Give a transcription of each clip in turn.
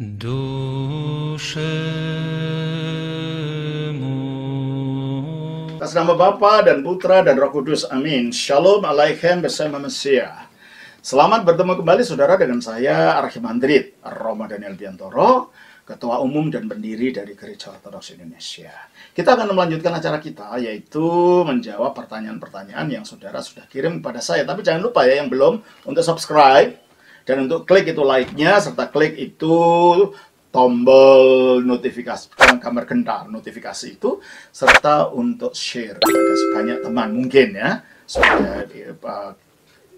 Dushemu. Atas nama Bapa dan Putra dan Roh Kudus, amin. Shalom Aleichem bersama Mesia. Selamat bertemu kembali saudara dengan saya Archimandrit Roma Daniel Biantoro, Ketua Umum dan pendiri dari Gereja Ortodoks Indonesia. Kita akan melanjutkan acara kita, yaitu menjawab pertanyaan-pertanyaan yang saudara sudah kirim kepada saya. Tapi jangan lupa ya, yang belum, untuk subscribe dan untuk klik itu like-nya, serta klik itu tombol notifikasi, gambar gentar notifikasi itu, serta untuk share kepada sebanyak teman mungkin ya, supaya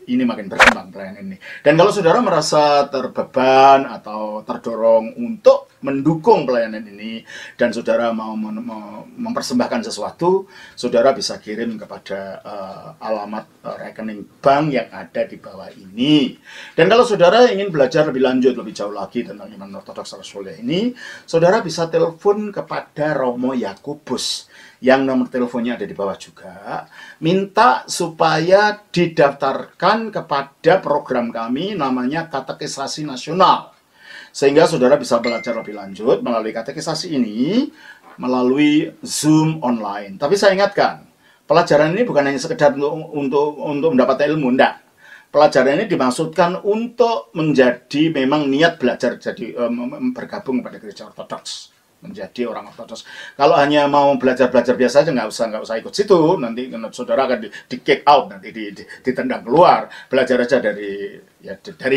ini makin berkembang pelayanan ini. Dan kalau saudara merasa terbeban atau terdorong untuk mendukung pelayanan ini, dan saudara mau mempersembahkan sesuatu, saudara bisa kirim kepada alamat rekening bank yang ada di bawah ini. Dan kalau saudara ingin belajar lebih lanjut, lebih jauh lagi tentang iman ortodoks Rasulullah ini, saudara bisa telepon kepada Romo Yakobus, yang nomor teleponnya ada di bawah juga, minta supaya didaftarkan kepada program kami namanya Katekisasi Nasional. Sehingga saudara bisa belajar lebih lanjut melalui katekisasi ini, melalui Zoom online. Tapi saya ingatkan, pelajaran ini bukan hanya sekedar untuk mendapat ilmu, enggak. Pelajaran ini dimaksudkan untuk menjadi memang niat belajar, jadi bergabung kepada Gereja Ortodoks, menjadi orang Ortodoks. Kalau hanya mau belajar-belajar biasa aja, nggak usah ikut situ. Nanti saudara akan di kick out, nanti ditendang keluar. Belajar aja dari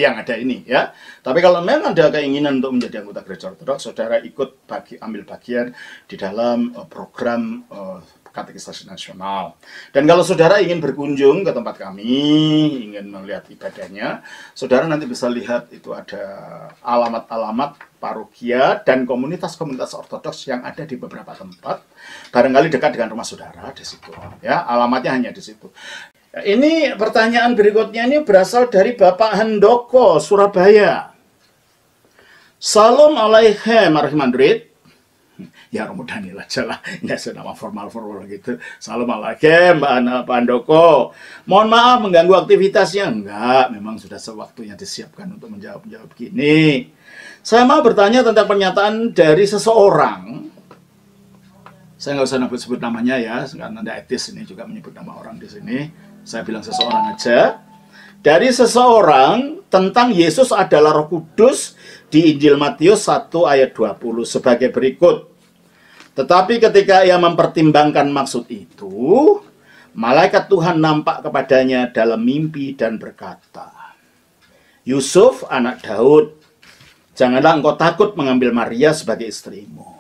yang ada ini ya. Tapi kalau memang ada keinginan untuk menjadi anggota Gereja Ortodoks, saudara ikut ambil bagian di dalam program Katekisasi Nasional. Dan kalau saudara ingin berkunjung ke tempat kami, ingin melihat ibadahnya, saudara nanti bisa lihat itu ada alamat-alamat parokia dan komunitas-komunitas Ortodoks yang ada di beberapa tempat. Barangkali dekat dengan rumah saudara di situ. Ya, alamatnya hanya di situ. Ini pertanyaan berikutnya ini berasal dari Bapak Handoko, Surabaya. Salam Aleichem Archimandrit. Ya, Romo Daniel aja lah, nggak usah nama formal-formal gitu. Salam Aleichem, Pak Handoko. Mohon maaf mengganggu aktivitasnya. Enggak, memang sudah sewaktunya disiapkan untuk menjawab gini. Saya mau bertanya tentang pernyataan dari seseorang. Saya nggak usah sebut namanya ya, karena ada etis ini juga menyebut nama orang di sini. Saya bilang seseorang aja. Dari seseorang tentang Yesus adalah Roh Kudus di Injil Matius 1 ayat 20 sebagai berikut. Tetapi ketika ia mempertimbangkan maksud itu, malaikat Tuhan nampak kepadanya dalam mimpi dan berkata, Yusuf anak Daud, janganlah engkau takut mengambil Maria sebagai istrimu.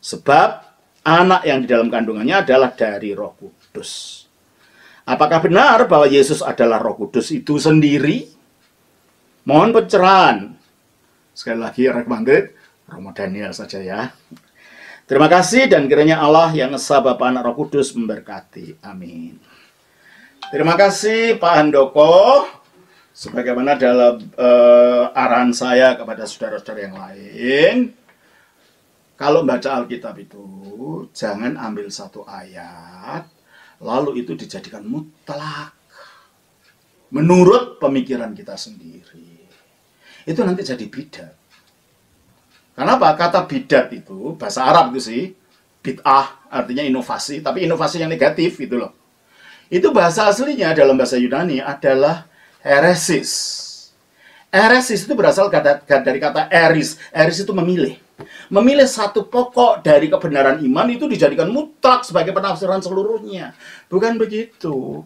Sebab anak yang di dalam kandungannya adalah dari Roh Kudus. Apakah benar bahwa Yesus adalah Roh Kudus itu sendiri? Mohon pencerahan. Sekali lagi, Archimandrit Romo Daniel saja ya. Terima kasih dan kiranya Allah yang Esa Bapa Anak Roh Kudus memberkati. Amin. Terima kasih Pak Handoko. Sebagaimana dalam arahan saya kepada saudara-saudara yang lain, kalau membaca Alkitab itu jangan ambil satu ayat lalu itu dijadikan mutlak menurut pemikiran kita sendiri. Itu nanti jadi bidat. Kenapa? Kata bidat itu bahasa Arab itu sih, bid'ah artinya inovasi, tapi inovasi yang negatif gitu loh. Itu bahasa aslinya dalam bahasa Yunani adalah heresis. Heresis itu berasal dari kata eris. Eris itu memilih. Memilih satu pokok dari kebenaran iman itu dijadikan mutlak sebagai penafsiran seluruhnya. Bukan begitu.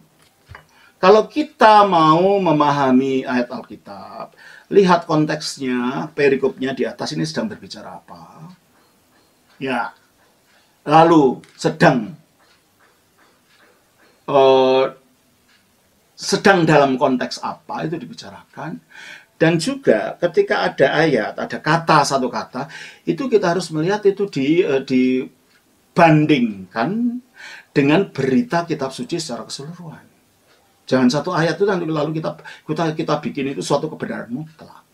Kalau kita mau memahami ayat Alkitab, lihat konteksnya, perikopnya di atas ini sedang berbicara apa. Ya, lalu sedang dalam konteks apa itu dibicarakan. Dan juga ketika ada ayat, ada kata, satu kata, itu kita harus melihat itu dibandingkan dengan berita kitab suci secara keseluruhan. Jangan satu ayat itu lalu kita bikin itu suatu kebenaran mutlak.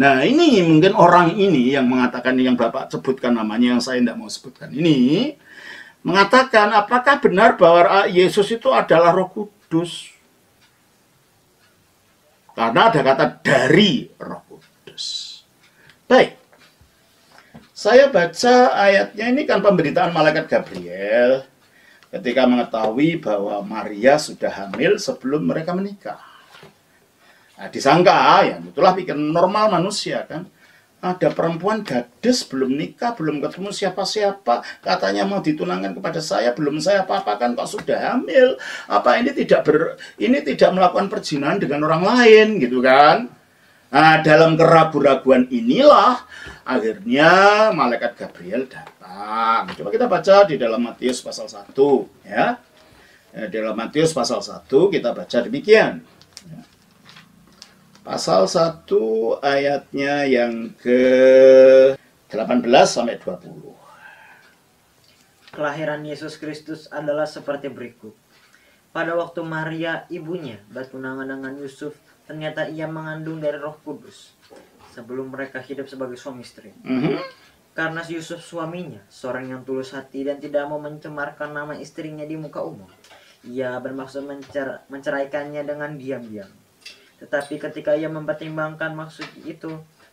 Nah, ini mungkin orang ini yang mengatakan, yang Bapak sebutkan namanya, yang saya tidak mau sebutkan ini, mengatakan apakah benar bahwa Yesus itu adalah Roh Kudus? Karena ada kata dari Roh Kudus. Baik, saya baca ayatnya ini kan pemberitaan malaikat Gabriel ketika mengetahui bahwa Maria sudah hamil sebelum mereka menikah. Nah, disangka, ya itulah pikiran normal manusia kan. Ada perempuan gadis belum nikah, belum ketemu siapa-siapa, katanya mau ditunangkan kepada saya, belum saya apa-apakan kok sudah hamil. Apa ini tidak melakukan perzinahan dengan orang lain gitu kan? Nah, dalam keraguan-raguan inilah akhirnya malaikat Gabriel datang. Coba kita baca di dalam Matius pasal 1 ya. Di dalam Matius pasal 1 kita baca demikian. Pasal 1 ayatnya yang ke-18 sampai 20. Kelahiran Yesus Kristus adalah seperti berikut. Pada waktu Maria, ibunya, bertunangan dengan Yusuf, ternyata ia mengandung dari Roh Kudus sebelum mereka hidup sebagai suami istri. Karena Yusuf suaminya, seorang yang tulus hati dan tidak mau mencemarkan nama istrinya di muka umum, ia bermaksud menceraikannya dengan diam-diam. Tetapi ketika ia mempertimbangkan maksud itu,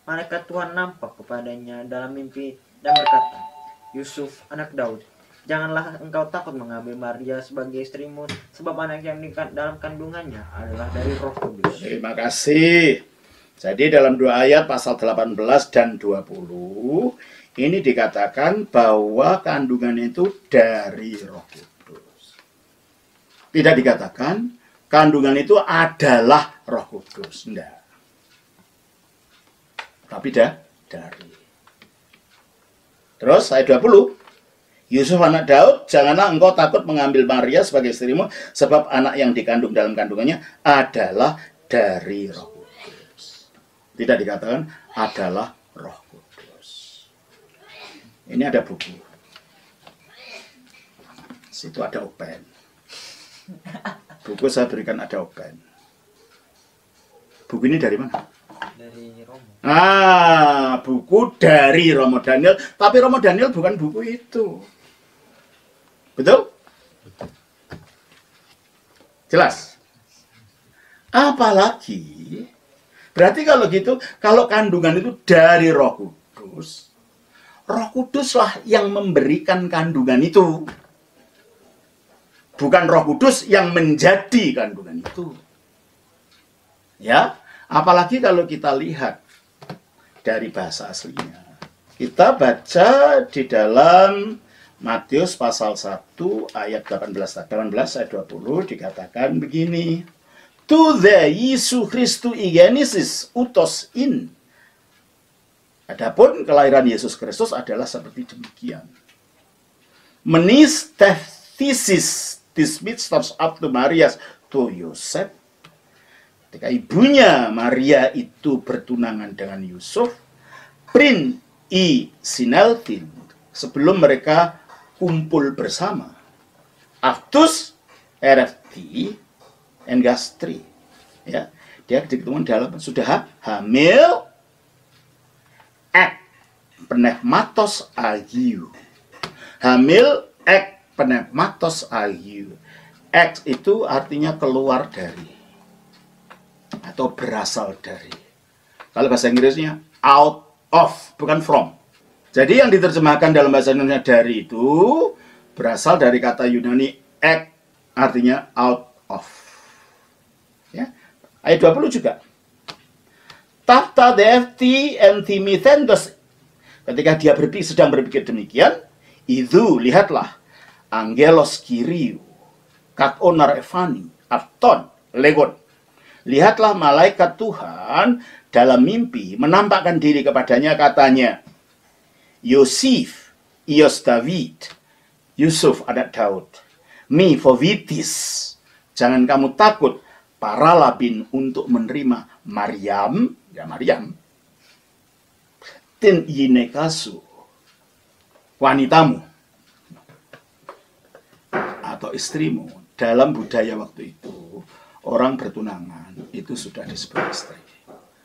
malaikat Tuhan nampak kepadanya dalam mimpi dan berkata, Yusuf, anak Daud, janganlah engkau takut mengambil Maria sebagai istrimu, sebab anak yang dalam kandungannya adalah dari Roh Kudus. Terima kasih. Jadi dalam dua ayat pasal 18 dan 20, ini dikatakan bahwa kandungan itu dari Roh Kudus. Tidak dikatakan kandungan itu adalah Roh Kudus, enggak. Tapi dari. Terus ayat 20, Yusuf anak Daud, janganlah engkau takut mengambil Maria sebagai istrimu, sebab anak yang dikandung dalam kandungannya adalah dari Roh Kudus. Tidak dikatakan adalah Roh Kudus. Ini ada buku. Situ ada open. Buku saya berikan ada open. Buku ini dari mana? Dari Romo. Buku dari Romo Daniel. Tapi Romo Daniel bukan buku itu. Betul? Jelas? Apalagi, berarti kalau gitu, kalau kandungan itu dari Roh Kuduslah yang memberikan kandungan itu. Bukan Roh Kudus yang menjadi kandungan itu. Ya, apalagi kalau kita lihat dari bahasa aslinya. Kita baca di dalam Matius pasal 1 ayat 18 ayat 20 dikatakan begini. Tu the Yesus Kristus igenesis utos in. Adapun kelahiran Yesus Kristus adalah seperti demikian. Menis tethesis this starts up to Maria to Yosef. Ketika ibunya Maria itu bertunangan dengan Yusuf, prin i sineltin, sebelum mereka kumpul bersama. Aftus RFT engastri. Ya, dia diketemukan dalam sudah hamil ek pneumatos agiu. Hamil ek pneumatos agiu. Ek itu artinya keluar dari atau berasal dari. Kalau bahasa Inggrisnya out of, bukan from. Jadi yang diterjemahkan dalam bahasa Indonesia dari itu berasal dari kata Yunani ek, artinya out of. Ya. Ayat 20 juga. Tafta defti entimithentos. Ketika dia sedang berpikir demikian, itu lihatlah angelos kiriu kat onar evani afton legon. Lihatlah malaikat Tuhan dalam mimpi menampakkan diri kepadanya, katanya, Yosef, Ios David, Yusuf anak Daud, mi fovitis, jangan kamu takut para labin untuk menerima Maryam, ya Maryam, tin yinekasu, wanitamu atau istrimu. Dalam budaya waktu itu, orang bertunangan itu sudah disebut istri.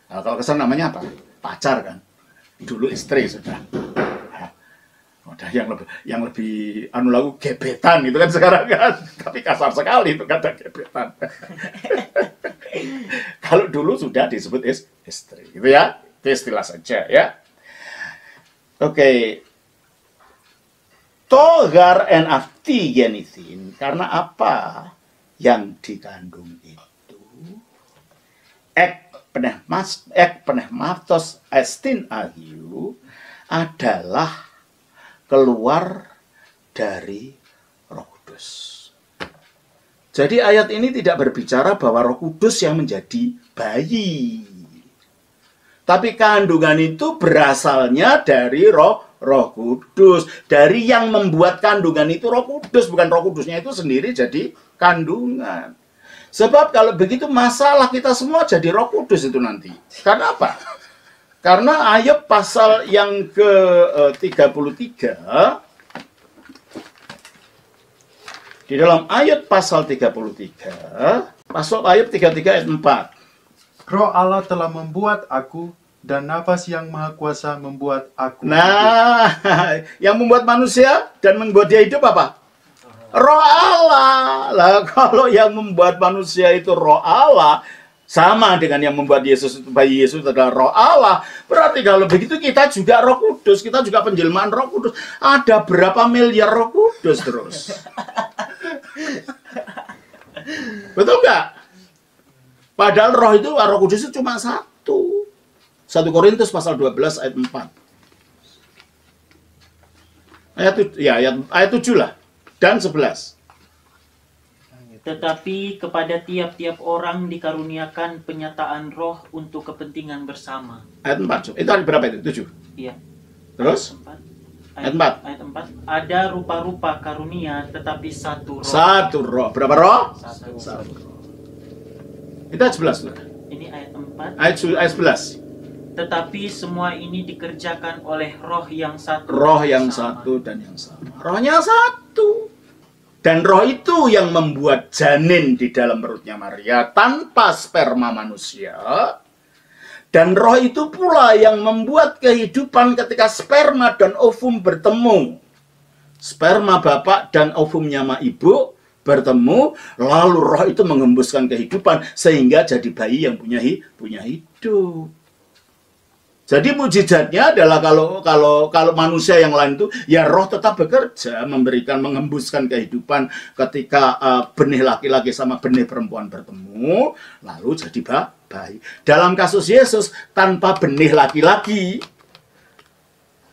Nah, kalau kesan namanya apa? Pacar kan. Dulu istri sudah. Nah, udah yang lebih anu lagu gebetan gitu kan sekarang kan. Tapi kasar sekali itu kata gebetan. Kalau dulu sudah disebut istri gitu ya. Itu istilah saja ya. Oke. Togar en afti genithin. Karena apa yang dikandung itu? Ek penehmatos estin agiu adalah keluar dari Roh Kudus. Jadi ayat ini tidak berbicara bahwa Roh Kudus yang menjadi bayi. Tapi kandungan itu berasalnya dari Roh Kudus. Dari yang membuat kandungan itu Roh Kudus. Bukan Roh Kudusnya itu sendiri jadi kandungan. Sebab kalau begitu masalah kita semua jadi Roh Kudus itu nanti. Karena apa? Karena Ayub pasal yang ke-33. Di dalam ayat pasal 33. Pasal Ayub 33 ayat 4. Roh Allah telah membuat aku, dan nafas yang maha kuasa membuat aku. Nah, yang membuat manusia dan membuat dia hidup apa? Roh Allah. Lah kalau yang membuat manusia itu Roh Allah, sama dengan yang membuat Yesus itu, bayi Yesus adalah Roh Allah. Berarti kalau begitu kita juga Roh Kudus, kita juga penjelmaan Roh Kudus. Ada berapa miliar Roh Kudus terus? Betul nggak? Padahal Roh itu, Roh Kudus itu cuma satu. 1 Korintus pasal 12 ayat 4. Ayat 7 lah. Dan 11. Tetapi kepada tiap-tiap orang dikaruniakan penyataan roh untuk kepentingan bersama. Ayat 4. Itu ayat berapa itu? 7? Iya. Terus? Ayat 4. Ayat 4. Ada rupa-rupa karunia tetapi satu roh. Satu roh. Berapa roh? Satu. Roh. Itu ayat 11. Ini ayat 4. Ayat 11. Tetapi semua ini dikerjakan oleh roh yang satu. Roh yang satu dan yang sama. Rohnya satu. Dan roh itu yang membuat janin di dalam perutnya Maria tanpa sperma manusia. Dan roh itu pula yang membuat kehidupan ketika sperma dan ovum bertemu. Sperma bapak dan ovumnya mak ibu bertemu, lalu roh itu mengembuskan kehidupan sehingga jadi bayi yang punya hidup. Jadi mujizatnya adalah kalau manusia yang lain itu ya roh tetap bekerja, mengembuskan kehidupan ketika benih laki-laki sama benih perempuan bertemu, lalu jadi bayi. Dalam kasus Yesus tanpa benih laki-laki,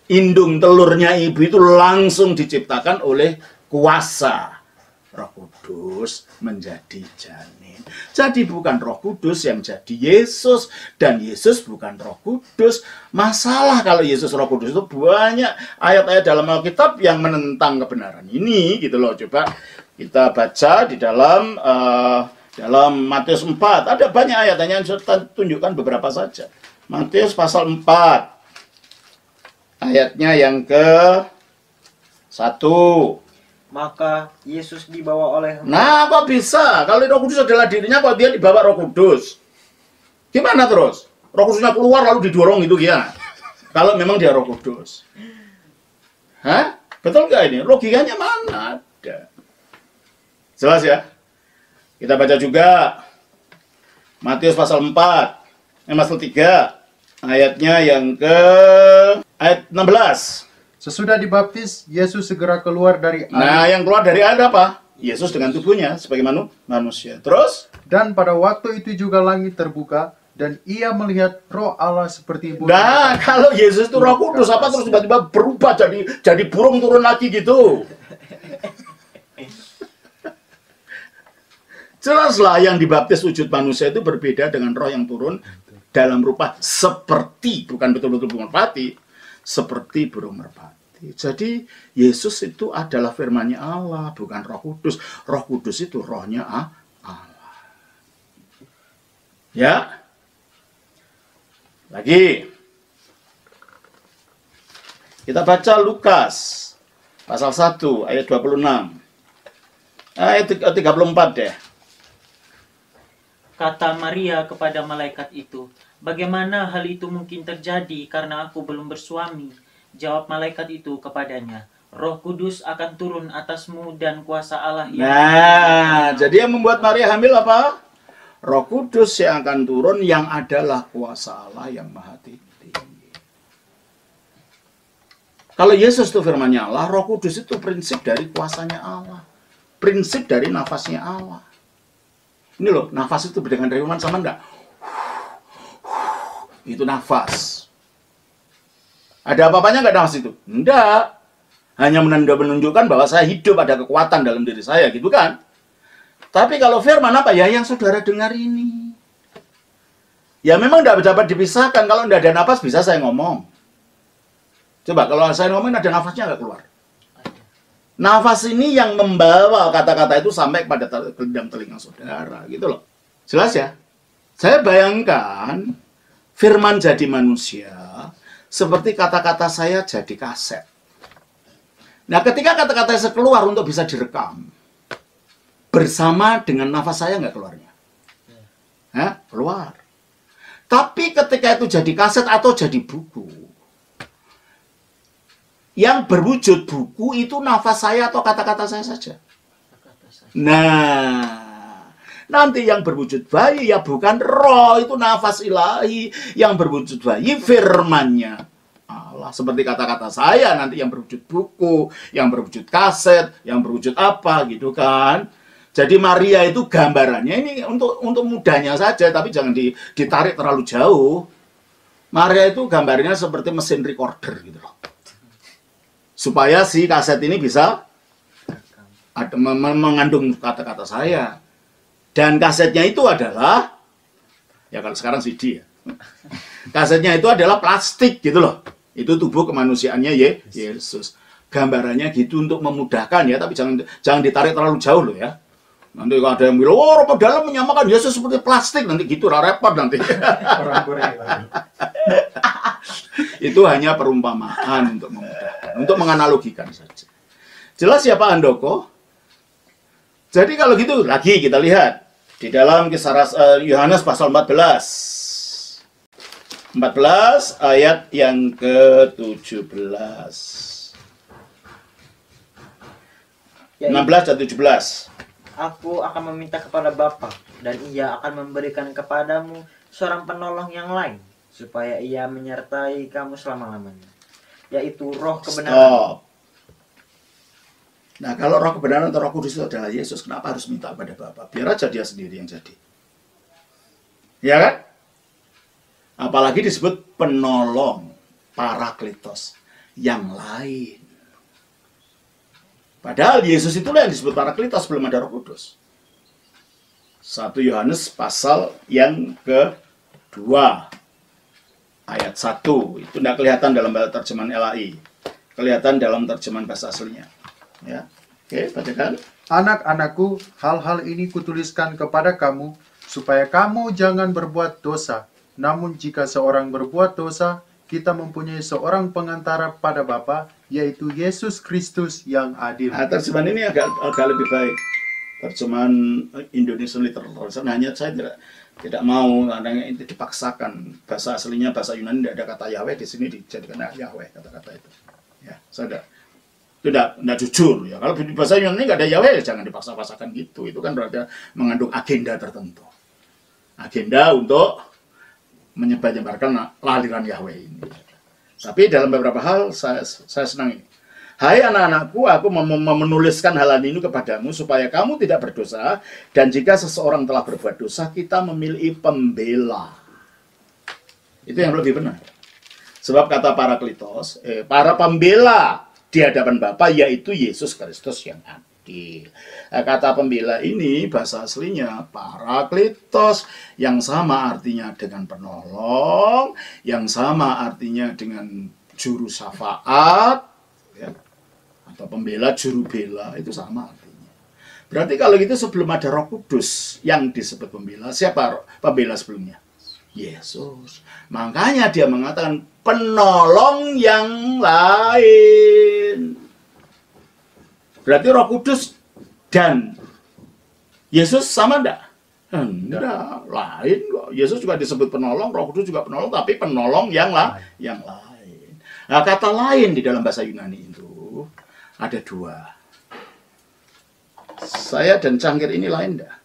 indung telurnya ibu itu langsung diciptakan oleh kuasa Roh Kudus menjadi janin. Jadi bukan Roh Kudus yang jadi Yesus, dan Yesus bukan Roh Kudus. Masalah kalau Yesus Roh Kudus itu banyak ayat-ayat dalam Alkitab yang menentang kebenaran ini, gitu loh. Coba kita baca di dalam Matius 4. Ada banyak ayatnya, yang saya tunjukkan beberapa saja. Matius pasal 4. Ayatnya yang ke-1. Maka Yesus dibawa oleh roh. Nah, kok bisa? Kalau Roh Kudus adalah dirinya, kok dia dibawa Roh Kudus? Gimana terus? Roh Kudusnya keluar lalu didorong gitu ya? Kalau memang dia Roh Kudus. Hah? Betul nggak ini? Logikanya mana ada? Jelas ya? Kita baca juga Matius pasal 4, pasal 3, ayatnya yang ke ayat 16. Sesudah dibaptis, Yesus segera keluar dari air. Nah, yang keluar dari air apa? Yesus dengan tubuhnya sebagai manusia. Terus? Dan pada waktu itu juga langit terbuka, dan ia melihat Roh Allah seperti burung. Nah, kalau Yesus itu Roh Kudus, apa terus tiba-tiba berubah jadi burung turun lagi gitu? Jelaslah yang dibaptis wujud manusia itu berbeda dengan roh yang turun dalam rupa seperti, bukan betul-betul burung merpati, seperti burung merpati. Jadi Yesus itu adalah firman-Nya Allah, bukan Roh Kudus. Roh Kudus itu rohnya Allah. Ya. Lagi. Kita baca Lukas pasal 1 ayat 26. Ayat 34 deh. Kata Maria kepada malaikat itu, "Bagaimana hal itu mungkin terjadi karena aku belum bersuami?" Jawab malaikat itu kepadanya, "Roh Kudus akan turun atasmu dan kuasa Allah yang..." Nah, jadi yang membuat Maria hamil apa? Roh Kudus yang akan turun, yang adalah kuasa Allah yang maha tinggi. Kalau Yesus itu firman-Nya Allah, Roh Kudus itu prinsip dari kuasanya Allah. Prinsip dari nafasnya Allah. Ini loh, nafas itu berdengan dari firman sama enggak? Itu nafas. Ada apa-apanya enggak nafas itu? Enggak. Hanya menunjukkan bahwa saya hidup, ada kekuatan dalam diri saya, gitu kan? Tapi kalau firman apa ya yang saudara dengar ini? Ya memang enggak dapat dipisahkan. Kalau enggak ada nafas bisa saya ngomong. Coba kalau saya ngomongin ada nafasnya nggak keluar? Nafas ini yang membawa kata-kata itu sampai pada dalam telinga saudara, gitu loh. Jelas ya? Saya bayangkan firman jadi manusia seperti kata-kata saya jadi kaset. Nah, ketika kata-kata saya keluar untuk bisa direkam, bersama dengan nafas saya nggak keluarnya? Keluar. Tapi ketika itu jadi kaset atau jadi buku, yang berwujud buku itu nafas saya atau kata-kata saya saja. Nah, nanti yang berwujud bayi ya bukan roh, itu nafas ilahi. Yang berwujud bayi firman-Nya Allah. Seperti kata-kata saya nanti yang berwujud buku, yang berwujud kaset, yang berwujud apa gitu kan. Jadi Maria itu gambarannya ini untuk mudahnya saja, tapi jangan ditarik terlalu jauh. Maria itu gambarnya seperti mesin recorder gitu loh. Supaya si kaset ini bisa mengandung kata-kata saya. Dan kasetnya itu adalah, ya kalau sekarang CD ya. Kasetnya itu adalah plastik gitu loh. Itu tubuh kemanusiaannya Yesus. Gambarannya gitu untuk memudahkan ya, tapi jangan ditarik terlalu jauh loh ya. Nanti kalau ada yang bilang, oh Romo dalam menyamakan Yesus seperti plastik, nanti gitu repot nanti. Itu hanya perumpamaan untuk memudahkan, untuk menganalogikan saja. Jelas ya Pak Handoko? Jadi kalau gitu, lagi kita lihat di dalam kisah Yohanes pasal 14 ayat yang ke-17. 16 dan 17. Aku akan meminta kepada Bapa, dan Ia akan memberikan kepadamu seorang penolong yang lain, supaya Ia menyertai kamu selama-lamanya, yaitu Roh kebenaran. Stop. Nah, kalau Roh kebenaran atau Roh Kudus itu adalah Yesus, kenapa harus minta kepada Bapa? Biar aja dia sendiri yang jadi. Ya kan? Apalagi disebut penolong, parakletos yang lain. Padahal Yesus itulah yang disebut parakletos, belum ada Roh Kudus. 1 Yohanes pasal yang ke-2 ayat 1. Itu tidak kelihatan dalam terjemahan LAI. Kelihatan dalam terjemahan bahasa aslinya. Ya. Oke, bacakan. Anak-anakku, hal-hal ini kutuliskan kepada kamu, supaya kamu jangan berbuat dosa. Namun jika seorang berbuat dosa, kita mempunyai seorang pengantara pada Bapa, yaitu Yesus Kristus yang adil. Nah, terjemahan ini agak lebih baik. Terjemahan Indonesian Literature. Hanya saya tidak mau, adanya itu dipaksakan. Bahasa aslinya bahasa Yunani tidak ada kata Yahweh, di sini dijadikan Yahweh kata-kata itu. Ya, saya tidak jujur ya. Kalau di bahasa Yunani nggak ada Yahweh, jangan dipaksa-paksakan gitu. Itu kan berarti mengandung agenda tertentu. Agenda untuk menyebarkan aliran Yahweh ini. Tapi dalam beberapa hal saya senang ini. Hai anak-anakku, aku menuliskan hal ini kepadamu supaya kamu tidak berdosa, dan jika seseorang telah berbuat dosa, kita memilih pembela. Itu yang lebih benar. Sebab kata parakletos, para pembela di hadapan Bapa, yaitu Yesus Kristus yang adil. Kata pembela ini bahasa aslinya parakletos, yang sama artinya dengan penolong, yang sama artinya dengan juru syafaat, ya, atau pembela, juru bela, itu sama artinya. Berarti kalau gitu sebelum ada Roh Kudus yang disebut pembela, siapa pembela sebelumnya? Yesus. Makanya dia mengatakan penolong yang lain. Berarti Roh Kudus dan Yesus sama enggak? Enggak, lain kok. Yesus juga disebut penolong, Roh Kudus juga penolong, tapi penolong yang lain. Nah, kata lain di dalam bahasa Yunani itu ada dua. Saya dan Cangkir ini lain enggak?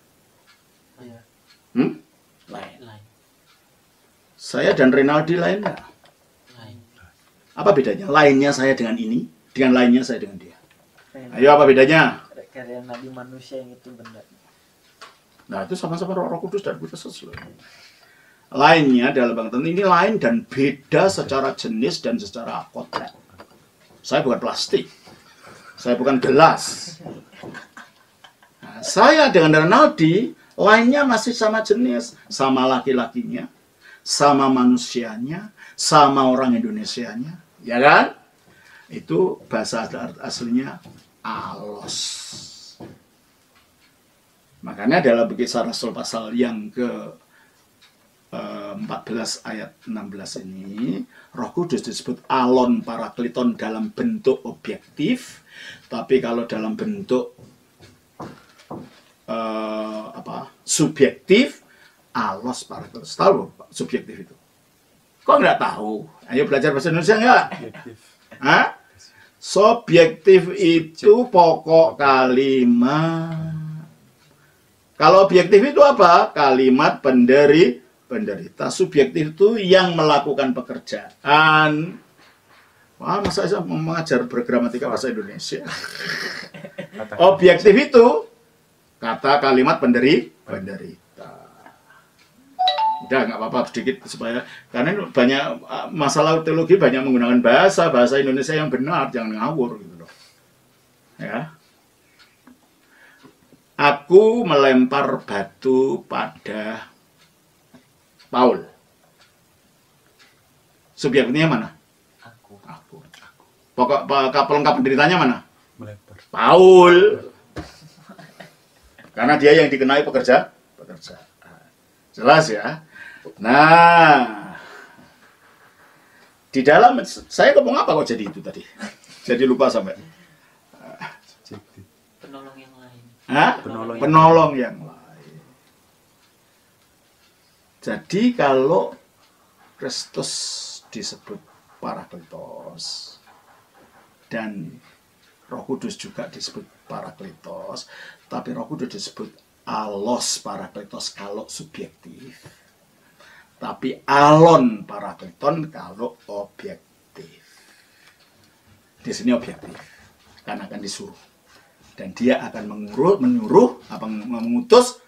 Lain. Saya dan Renaldi lain enggak? Apa bedanya? Lainnya saya dengan ini, dengan lainnya saya dengan dia. Ayo, apa bedanya? Karya nabi manusia yang itu benda. Nah, itu sama-sama Roh Kudus dan Yesus loh. Lainnya dalam bangkitan ini lain dan beda secara jenis dan secara kodrat. Saya bukan plastik. Saya bukan gelas. Nah, saya dengan Renaldi, lainnya masih sama jenis, sama laki-lakinya, sama manusianya, sama orang Indonesianya, ya kan? Itu bahasa aslinya alos. Makanya dalam Kisah Rasul pasal yang ke 14 ayat 16 ini, Roh Kudus disebut alon parakleton dalam bentuk objektif, tapi kalau dalam bentuk subjektif, alos parakletos. Tahu subjektif itu? Kok nggak tahu? Ayo belajar bahasa Indonesia nggak? Hah? Subjektif itu pokok kalimat. Kalau objektif itu apa? Kalimat penderita. Subjektif itu yang melakukan pekerjaan. Wah, masa saya mengajar bergramatika bahasa Indonesia? Objektif itu kata kalimat penderita. Udah, nggak apa-apa sedikit supaya, karena banyak masalah teologi, banyak menggunakan bahasa Indonesia yang benar, jangan ngawur gitu loh. Ya. Aku melempar batu pada Paul. Subjeknya mana? Aku. Pokok pelengkap penderitanya mana? Melempar. Paul. Karena dia yang dikenai pekerja. Jelas ya. Nah, di dalam saya ngomong apa kok jadi itu tadi? Jadi lupa sampai. Subjektif. Penolong yang lain. Hah? Penolong yang lain. Jadi kalau Kristus disebut Parakletos dan Roh Kudus juga disebut Parakletos, tapi Roh Kudus disebut alos Parakletos kalau subjektif, tapi alon Parakleton kalau objektif. Di sini objektif, karena akan disuruh. Dan dia akan mengutus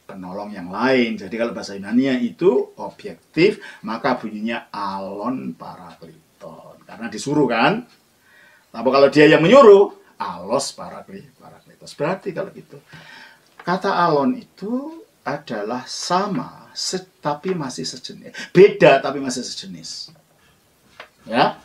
penolong yang lain. Jadi kalau bahasa Yunani itu objektif, maka bunyinya alon parakleton. Karena disuruh kan. Tapi kalau dia yang menyuruh, alos parakletos. Berarti kalau gitu, kata alon itu adalah sama, tapi masih sejenis. Beda tapi masih sejenis. Ya.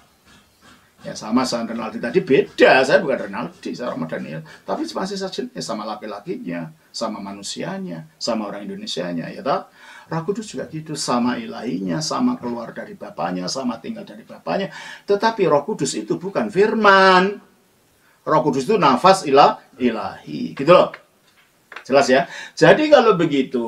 Ya sama Renaldi tadi beda, saya bukan Renaldi, saya Roma Daniel, tapi masih saja sama laki-lakinya, sama manusianya, sama orang Indonesianya, ya tak? Roh Kudus juga gitu, sama ilahinya, sama keluar dari Bapaknya, sama tinggal dari Bapaknya. Tetapi Roh Kudus itu bukan firman. Roh Kudus itu nafas ilahi, gitu loh. Jelas ya? Jadi kalau begitu,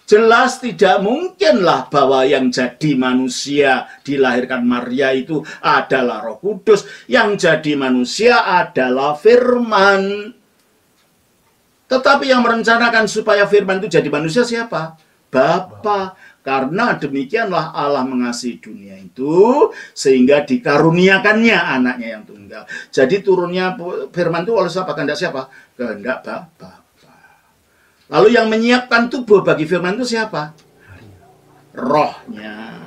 jelas tidak mungkinlah bahwa yang jadi manusia dilahirkan Maria itu adalah Roh Kudus. Yang jadi manusia adalah firman. Tetapi yang merencanakan supaya firman itu jadi manusia siapa? Bapa. Karena demikianlah Allah mengasihi dunia itu sehingga dikaruniakannya anaknya yang tunggal. Jadi turunnya firman itu oleh siapa? Kehendak siapa? Kehendak Bapa. Lalu yang menyiapkan tubuh bagi firman itu siapa? Rohnya.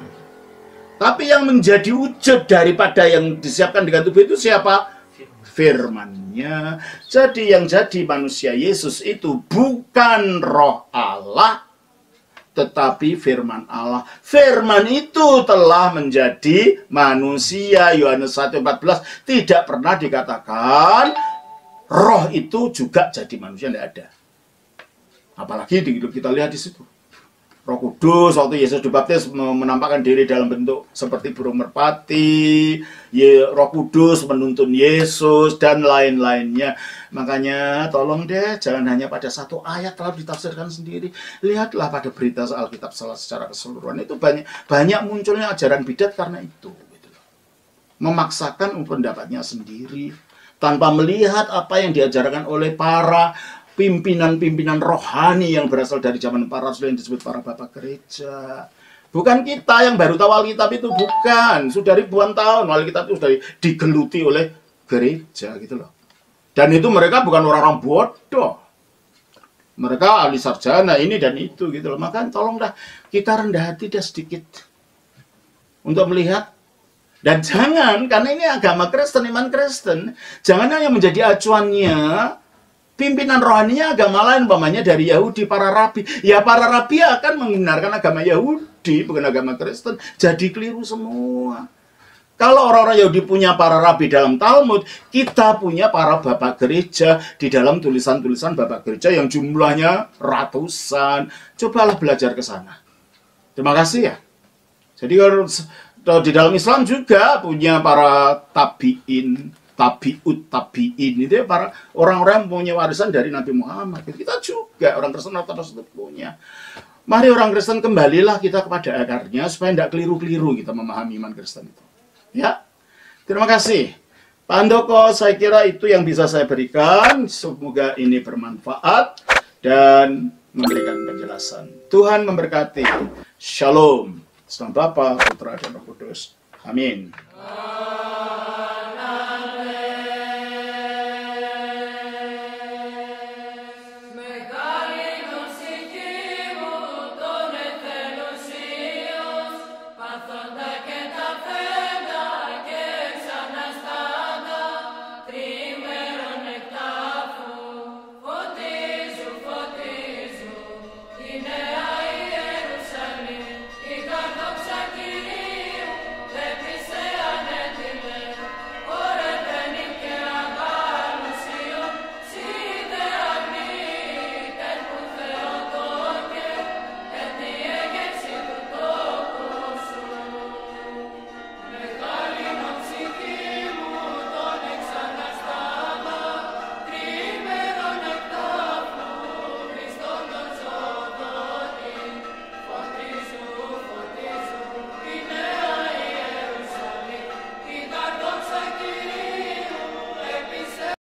Tapi yang menjadi wujud daripada yang disiapkan dengan tubuh itu siapa? Firman-Nya. Jadi yang jadi manusia Yesus itu bukan roh Allah, tetapi firman Allah. Firman itu telah menjadi manusia. Yohanes 1:14 tidak pernah dikatakan roh itu juga jadi manusia, tidak ada. Apalagi kita lihat di situ. Roh Kudus waktu Yesus dibaptis menampakkan diri dalam bentuk seperti burung merpati. Roh Kudus menuntun Yesus dan lain-lainnya. Makanya tolong deh jangan hanya pada satu ayat lalu ditafsirkan sendiri. Lihatlah pada berita Alkitab secara keseluruhan. Itu banyak munculnya ajaran bidat karena itu. Memaksakan pendapatnya sendiri tanpa melihat apa yang diajarkan oleh para pimpinan-pimpinan rohani yang berasal dari zaman para rasul yang disebut para bapak gereja. Bukan kita yang baru tahu Alkitab itu, bukan. Sudah ribuan tahun Alkitab itu sudah digeluti oleh gereja gitu loh. Dan itu mereka bukan orang-orang bodoh. Mereka ahli sarjana ini dan itu gitu loh. Maka tolong dah kita rendah hati dah sedikit untuk melihat. Dan jangan, karena ini agama Kristen, iman Kristen, jangan hanya menjadi acuannya pimpinan rohaninya agama lain, umpamanya dari Yahudi, para rabi. Ya para rabi akan membenarkan agama Yahudi, bukan agama Kristen. Jadi keliru semua. Kalau orang-orang Yahudi punya para rabi dalam Talmud, kita punya para bapak gereja di dalam tulisan-tulisan bapak gereja yang jumlahnya ratusan. Cobalah belajar ke sana. Terima kasih ya. Jadi kalau di dalam Islam juga punya para tabiin, tabiin itu ya, para orang-orang yang punya warisan dari Nabi Muhammad. Kita juga orang Kristen Ortodoks itu punya. Mari orang Kristen kembalilah kita kepada akarnya supaya tidak keliru-keliru kita memahami iman Kristen itu. Ya, terima kasih Pak Handoko. Saya kira itu yang bisa saya berikan. Semoga ini bermanfaat dan memberikan penjelasan. Tuhan memberkati. Shalom. Selamat Bapa, Putra, dan Roh Kudus. Amin.